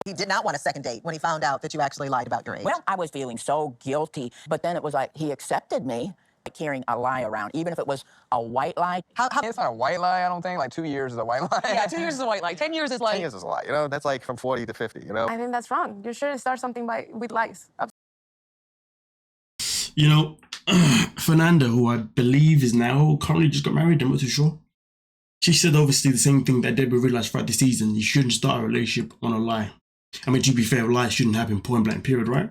He did not want a second date when he found out that you actually lied about your age. Well, I was feeling so guilty, but then it was like he accepted me carrying a lie around, even if it was a white lie. It's not a white lie, I don't think. Like 2 years is a white lie. Yeah, 2 years is a white lie. 10 years is like... 10 years is a lie, you know? That's like from 40 to 50, you know? I think that's wrong. You shouldn't start something with lies. You know, Fernando, who I believe is now currently just got married, I'm not too sure. She said obviously the same thing that Debbie realized throughout the season. You shouldn't start a relationship on a lie. I mean, to be fair, lies shouldn't happen point blank period, right?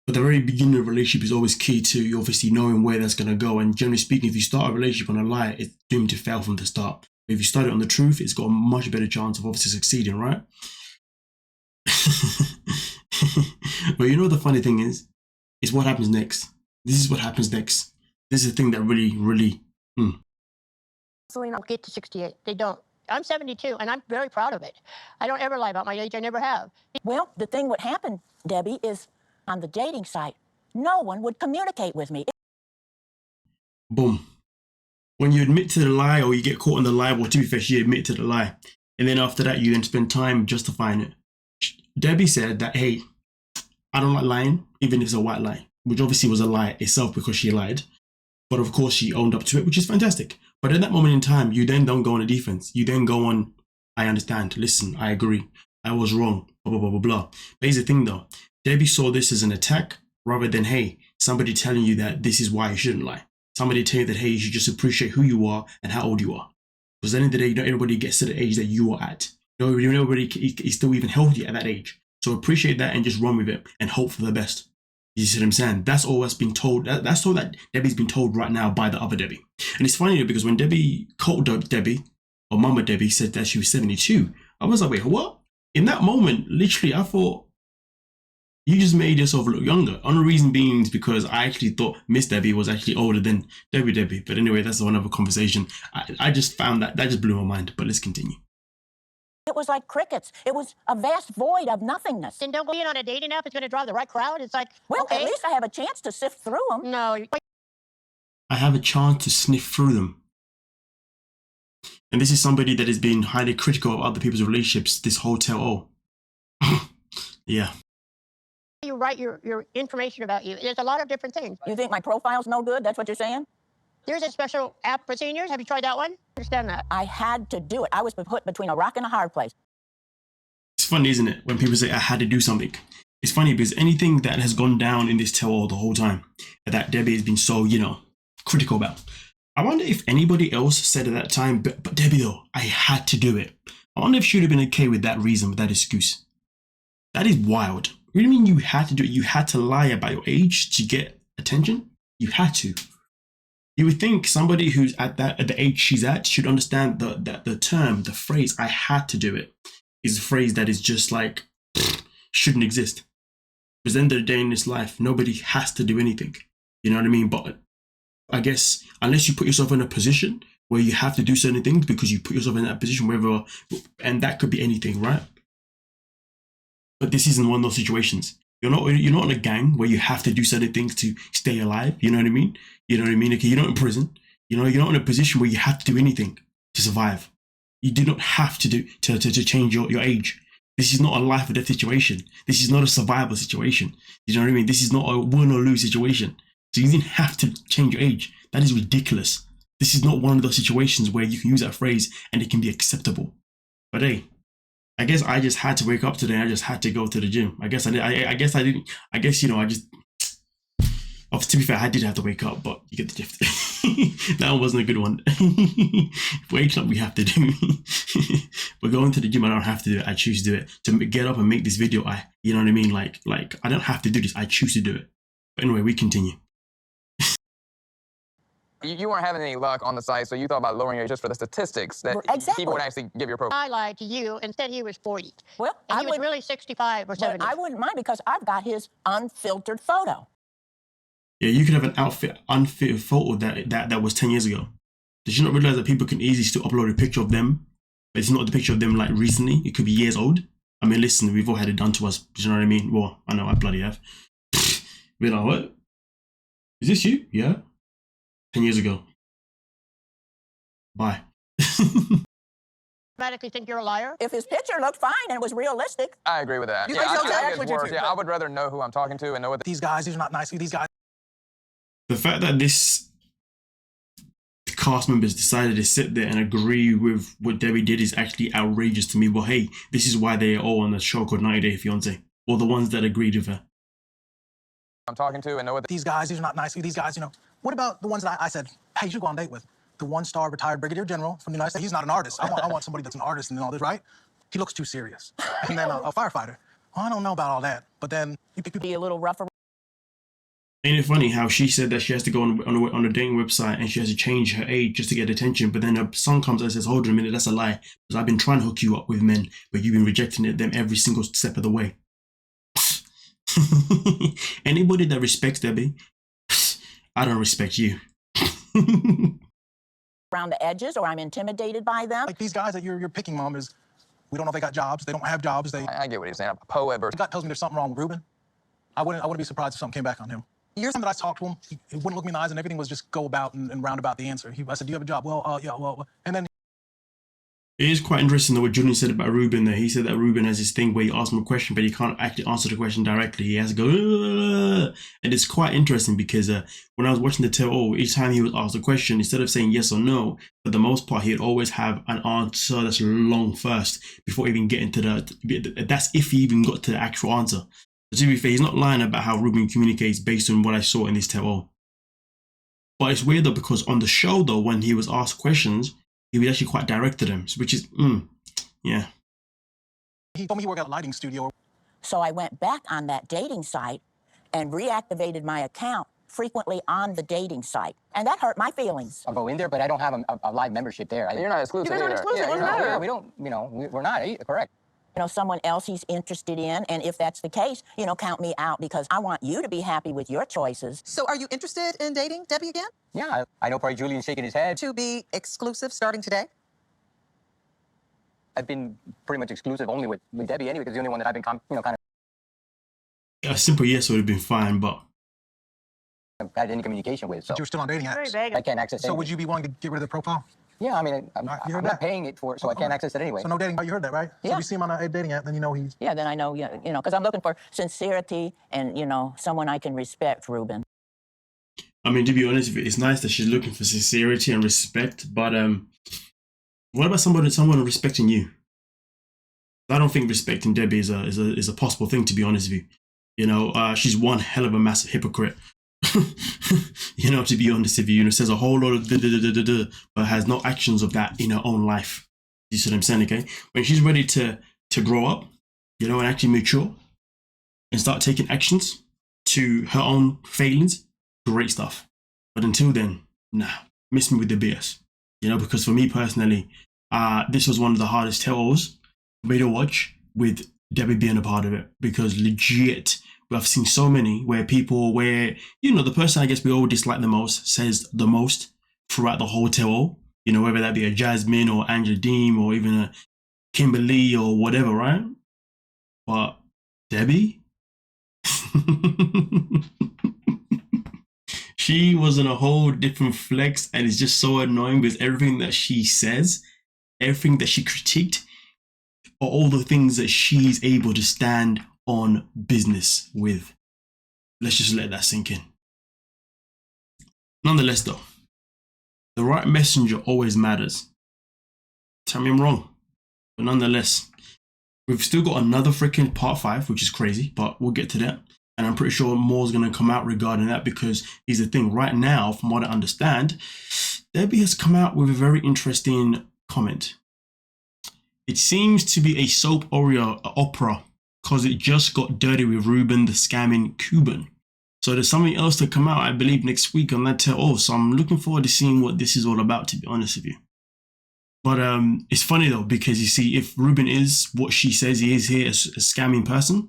But the very beginning of a relationship is always key to obviously knowing where that's going to go. And generally speaking, if you start a relationship on a lie, it's doomed to fail from the start. If you start it on the truth, it's got a much better chance of obviously succeeding, right? But you know the funny thing is what happens next. This is what happens next. This is the thing that really. Don't get to 68. They don't. I'm 72, and I'm very proud of it. I don't ever lie about my age. I never have. Well, the thing would happen, Debbie, is on the dating site, no one would communicate with me. Boom. When you admit to the lie or you get caught in the lie, well, to be fair, she admitted to the lie. And then after that, you then spend time justifying it. Debbie said that, hey, I don't like lying, even if it's a white lie, which obviously was a lie itself because she lied. But of course, she owned up to it, which is fantastic. But in that moment in time, you then don't go on a defense. You then go on, I understand, listen, I agree, I was wrong, blah, blah, blah, blah, blah. But here's the thing though, Debbie saw this as an attack rather than, hey, somebody telling you that this is why you shouldn't lie. Somebody telling you that, hey, you should just appreciate who you are and how old you are. Because at the end of the day, not everybody gets to the age that you are at. Nobody is still even healthy at that age. So appreciate that and just run with it and hope for the best. You see what I'm saying? That's all that's been told. That's all that Debbie's been told right now by the other Debbie. And it's funny because when Debbie called Debbie, or Mama Debbie, said that she was 72, I was like, wait, what? In that moment, literally, I thought, you just made yourself look younger. Only reason being is because I actually thought Miss Debbie was actually older than Debbie. But anyway, that's another conversation. I just found that just blew my mind. But let's continue. It was like crickets. It was a vast void of nothingness. Then don't go in on a dating app. It's going to draw the right crowd. It's like, well, okay. At least I have a chance to sift through them. No. I have a chance to sniff through them. And this is somebody that has been highly critical of other people's relationships this whole tell-all. Yeah. You write your information about you. There's a lot of different things. You think my profile's no good? That's what you're saying? There's a special app for seniors. Have you tried that one? Understand that? I had to do it. I was put between a rock and a hard place. It's funny, isn't it, when people say I had to do something? It's funny because anything that has gone down in this tell-all the whole time that Debbie has been so, critical about. I wonder if anybody else said at that time, but Debbie, though, I had to do it. I wonder if she would have been okay with that reason, with that excuse. That is wild. What do you mean you had to do it? You had to lie about your age to get attention? You had to. You would think somebody who's at the age she's at should understand the term, the phrase, I had to do it, is a phrase that is just like, shouldn't exist. Because at the end of the day in this life, nobody has to do anything. You know what I mean? But I guess, unless you put yourself in a position where you have to do certain things because you put yourself in that position, wherever, and that could be anything, right? But this isn't one of those situations. You're not in a gang where you have to do certain things to stay alive. You know what I mean? You know what I mean? Okay, you're not in prison. You're not in a position where you have to do anything to survive. You do not have to do to change your age. This is not a life or death situation. This is not a survival situation. You know what I mean? This is not a win or lose situation. So you didn't have to change your age. That is ridiculous. This is not one of those situations where you can use that phrase and it can be acceptable. But hey, I guess I just had to wake up today. I just had to go to the gym. I guess I did. I guess I didn't. I guess, to be fair, I did have to wake up, but you get the drift. That one wasn't a good one. Waking up, we have to do. But going to the gym, I don't have to do it. I choose to do it. To get up and make this video, you know what I mean? Like I don't have to do this. I choose to do it. But anyway, we continue. You weren't having any luck on the site, so you thought about lowering your age just for the statistics that people would actually give your profile. I lied to you and said he was 40. Well, and he was really 65 or 70. I wouldn't mind because I've got his unfiltered photo. Yeah, you could have an unfiltered photo that was 10 years ago. Did you not realize that people can easily still upload a picture of them, but it's not the picture of them like recently? It could be years old. I mean, listen, we've all had it done to us. Do you know what I mean? Well, I know I bloody have. We're like, what? Is this you? Yeah. 10 years ago. Bye. automatically think you're a liar? If his picture looked fine and it was realistic. I agree with that. You Yeah, think so, I Jack? think Actually it's do worse. too. Yeah, I would rather know who I'm talking to and know what these guys, these are not nice. These guys. The fact that the cast members decided to sit there and agree with what Debbie did is actually outrageous to me. But hey, this is why they are all on the show called 90 Day Fiancé, or the ones that agreed with her. I'm talking to and know what These guys, these are not nice. These guys, you know. What about the ones that I said, hey, you should go on a date with? The one-star retired brigadier general from the United States. He's not an artist. I want somebody that's an artist and all this, right? He looks too serious. And then a firefighter. Well, I don't know about all that. But then you pick people. Be a little rougher. Ain't it funny how she said that she has to go on a dating website and she has to change her age just to get attention, but then her son comes and says, hold on a minute, that's a lie. Because I've been trying to hook you up with men, but you've been rejecting them every single step of the way. Anybody that respects Debbie, I don't respect you. Around the edges, or I'm intimidated by them. Like these guys that you're picking, Mom, is we don't know if they got jobs. They don't have jobs. I get what he's saying. A poet versus. God tells me there's something wrong with Ruben. I wouldn't be surprised if something came back on him. Years that I talked to him, he wouldn't look me in the eyes, and everything was just go about and round about the answer. I said, "Do you have a job?" Well, yeah, well, and then. It is quite interesting though what Julian said about Ruben there. He said that Ruben has this thing where you ask him a question, but he can't actually answer the question directly. He has to go, "Ugh." And it's quite interesting because when I was watching the tell-all, each time he was asked a question, instead of saying yes or no, for the most part, he'd always have an answer that's long first before even getting to that's if he even got to the actual answer. But to be fair, he's not lying about how Ruben communicates based on what I saw in this tell-all. But it's weird though, because on the show though, when he was asked questions, he was actually quite direct to them, which is, yeah. He told me he worked at a lighting studio. So I went back on that dating site and reactivated my account frequently on the dating site. And that hurt my feelings. I'll go in there, but I don't have a live membership there. You're not exclusive. You're not either. exclusive, Yeah, what's you're not. the matter? Yeah, we don't, you know, we're not, correct. You know, someone else he's interested in, and if that's the case, you know, count me out because I want you to be happy with your choices. So are you interested in dating Debbie again? Yeah, I know probably Julian's shaking his head. To be exclusive starting today? I've been pretty much exclusive only with Debbie anyway, because the only one that I've been, kind of A simple yes would have been fine, but had any communication with. So You're still on dating Very apps. vague. I can't access it. So would you be willing to get rid of the profile? Yeah, I mean, I'm you heard not that? paying it for it, so I can't access it anyway. So no dating. You heard that, right? So Yeah. if you see him on a dating app, then you know he's. Yeah, then I know, you know, because I'm looking for sincerity and, you know, someone I can respect, Ruben. I mean, to be honest with you, it's nice that she's looking for sincerity and respect, but what about someone respecting you? I don't think respecting Debbie is a possible thing, to be honest with you. You know, she's one hell of a massive hypocrite. You know, to be honest with you, you know, says a whole lot of but has no actions of that in her own life. You see what I'm saying, okay? When she's ready to grow up, you know, and actually mature and start taking actions to her own failings, great stuff. But until then, nah, miss me with the BS. You know, because for me personally, this was one of the hardest tell-alls for me to watch, with Debbie being a part of it, because legit, I've seen so many where you know, the person I guess we all dislike the most says the most throughout the whole tell-all, you know, whether that be a Jasmine or Angela Deem or even a Kimberly or whatever, right? But Debbie, she was on a whole different flex, and it's just so annoying because everything that she says, everything that she critiqued, are all the things that she's able to stand on business with. Let's just let that sink in. Nonetheless though, the right messenger always matters. Tell me I'm wrong, but nonetheless, we've still got another freaking part 5, which is crazy, but we'll get to that. And I'm pretty sure more is going to come out regarding that, because here's the thing, right now, from what I understand, Debbie has come out with a very interesting comment. It seems to be a soap opera because it just got dirty with Ruben the scamming Cuban. So there's something else to come out, I believe, next week on that tell-all. So I'm looking forward to seeing what this is all about, to be honest with you. But it's funny though, because you see, if Ruben is what she says he is here, a scamming person,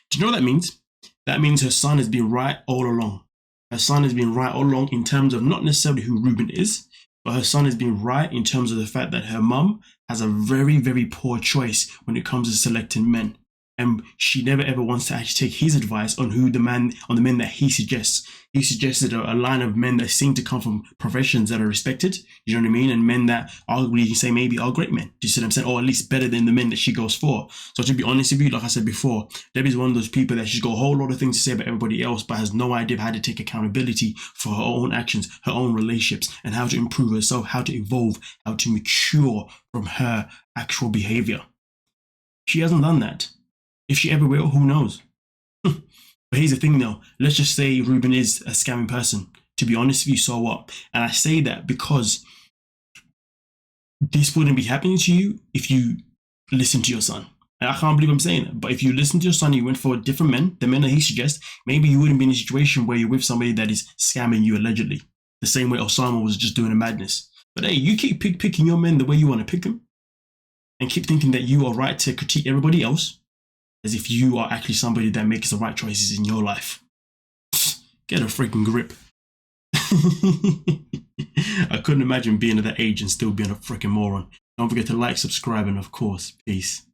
do you know what that means? That means her son has been right all along. Her son has been right all along in terms of not necessarily who Ruben is, but her son has been right in terms of the fact that her mum has a very, very poor choice when it comes to selecting men. And she never ever wants to actually take his advice on the men that he suggests. He suggested a line of men that seem to come from professions that are respected, you know what I mean? And men that arguably you can say maybe are great men. Do you see what I'm saying? Or at least better than the men that she goes for. So to be honest with you, like I said before, Debbie's one of those people that she's got a whole lot of things to say about everybody else, but has no idea of how to take accountability for her own actions, her own relationships, and how to improve herself, how to evolve, how to mature from her actual behavior. She hasn't done that. If she ever will, who knows? But here's the thing though, let's just say Ruben is a scamming person. To be honest with you, so what? And I say that because this wouldn't be happening to you if you listen to your son. And I can't believe I'm saying it, but if you listen to your son, you went for different men, the men that he suggests, maybe you wouldn't be in a situation where you're with somebody that is scamming you allegedly. The same way Osama was just doing a madness. But hey, you keep picking your men the way you want to pick them, and keep thinking that you are right to critique everybody else, as if you are actually somebody that makes the right choices in your life. Get a freaking grip. I couldn't imagine being at that age and still being a freaking moron. Don't forget to like, subscribe, and of course, peace.